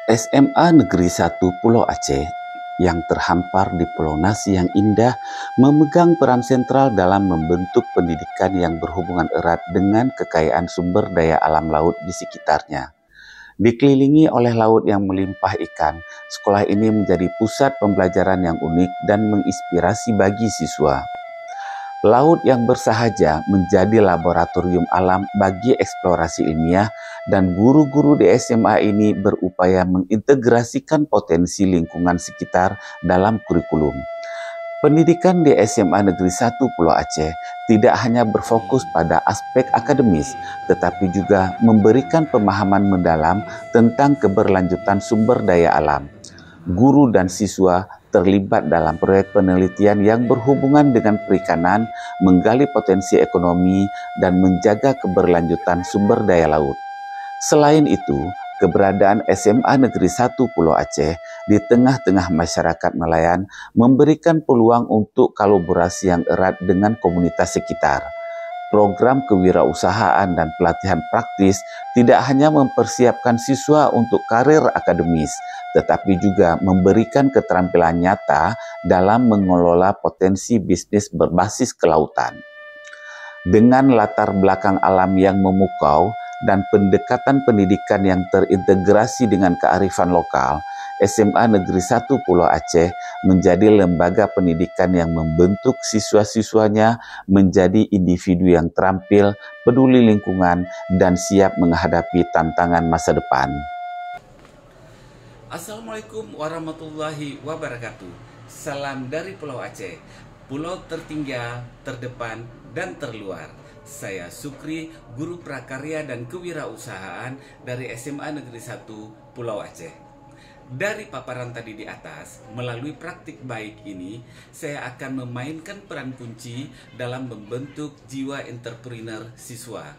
SMA Negeri 1 Pulau Aceh yang terhampar di Pulau Nasi yang indah memegang peran sentral dalam membentuk pendidikan yang berhubungan erat dengan kekayaan sumber daya alam laut di sekitarnya. Dikelilingi oleh laut yang melimpah ikan, sekolah ini menjadi pusat pembelajaran yang unik dan menginspirasi bagi siswa. Laut yang bersahaja menjadi laboratorium alam bagi eksplorasi ilmiah dan guru-guru di SMA ini berupaya mengintegrasikan potensi lingkungan sekitar dalam kurikulum. Pendidikan di SMA Negeri 1 Pulau Aceh tidak hanya berfokus pada aspek akademis, tetapi juga memberikan pemahaman mendalam tentang keberlanjutan sumber daya alam. Guru dan siswa terlibat dalam proyek penelitian yang berhubungan dengan perikanan, menggali potensi ekonomi, dan menjaga keberlanjutan sumber daya laut. Selain itu, keberadaan SMA Negeri 1 Pulau Aceh di tengah-tengah masyarakat nelayan memberikan peluang untuk kolaborasi yang erat dengan komunitas sekitar. Program kewirausahaan dan pelatihan praktis tidak hanya mempersiapkan siswa untuk karir akademis, tetapi juga memberikan keterampilan nyata dalam mengelola potensi bisnis berbasis kelautan. Dengan latar belakang alam yang memukau dan pendekatan pendidikan yang terintegrasi dengan kearifan lokal, SMA Negeri 1 Pulau Aceh menjadi lembaga pendidikan yang membentuk siswa-siswanya menjadi individu yang terampil, peduli lingkungan, dan siap menghadapi tantangan masa depan. Assalamualaikum warahmatullahi wabarakatuh. Salam dari Pulau Aceh, pulau tertinggal, terdepan, dan terluar. Saya Sukri, guru prakarya dan kewirausahaan dari SMA Negeri 1 Pulau Aceh. Dari paparan tadi di atas, melalui praktik baik ini, saya akan memainkan peran kunci dalam membentuk jiwa entrepreneur siswa.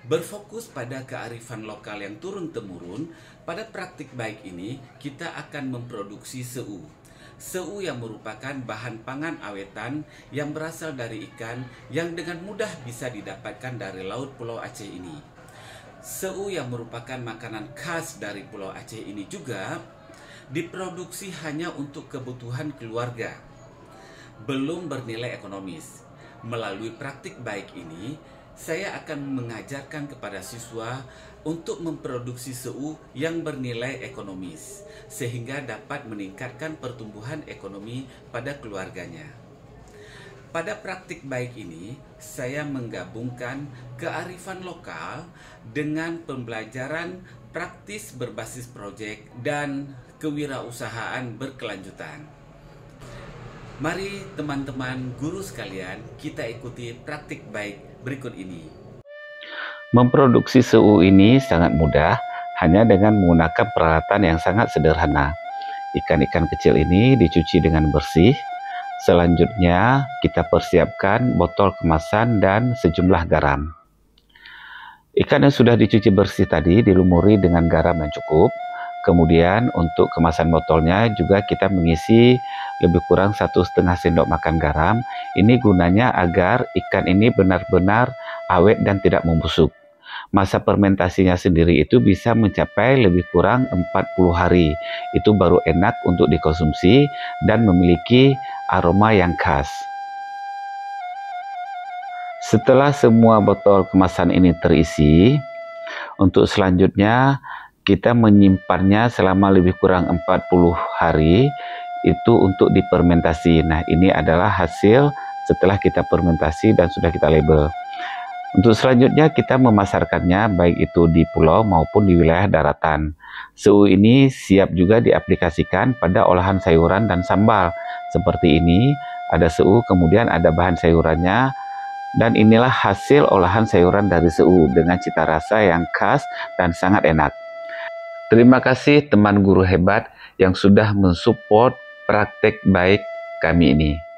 Berfokus pada kearifan lokal yang turun-temurun, pada praktik baik ini kita akan memproduksi seu. Seu yang merupakan bahan pangan awetan yang berasal dari ikan yang dengan mudah bisa didapatkan dari laut Pulau Aceh ini. Seu yang merupakan makanan khas dari Pulau Aceh ini juga diproduksi hanya untuk kebutuhan keluarga, belum bernilai ekonomis. Melalui praktik baik ini, saya akan mengajarkan kepada siswa untuk memproduksi seu yang bernilai ekonomis, sehingga dapat meningkatkan pertumbuhan ekonomi pada keluarganya. Pada praktik baik ini, saya menggabungkan kearifan lokal dengan pembelajaran praktis berbasis proyek dan kewirausahaan berkelanjutan. Mari teman-teman guru sekalian, kita ikuti praktik baik berikut ini. Memproduksi seu ini sangat mudah, hanya dengan menggunakan peralatan yang sangat sederhana. Ikan-ikan kecil ini dicuci dengan bersih. Selanjutnya, kita persiapkan botol kemasan dan sejumlah garam. Ikan yang sudah dicuci bersih tadi dilumuri dengan garam yang cukup. Kemudian untuk kemasan botolnya juga kita mengisi lebih kurang 1,5 sendok makan garam. Ini gunanya agar ikan ini benar-benar awet dan tidak membusuk. Masa fermentasinya sendiri itu bisa mencapai lebih kurang 40 hari. Itu baru enak untuk dikonsumsi dan memiliki aroma yang khas. Setelah semua botol kemasan ini terisi, untuk selanjutnya kita menyimpannya selama lebih kurang 40 hari itu untuk difermentasi. Nah, ini adalah hasil setelah kita fermentasi dan sudah kita label. Untuk selanjutnya kita memasarkannya baik itu di pulau maupun di wilayah daratan. Seu ini siap juga diaplikasikan pada olahan sayuran dan sambal. Seperti ini, ada seu, kemudian ada bahan sayurannya, dan inilah hasil olahan sayuran dari seu dengan cita rasa yang khas dan sangat enak. Terima kasih teman guru hebat yang sudah mensupport praktek baik kami ini.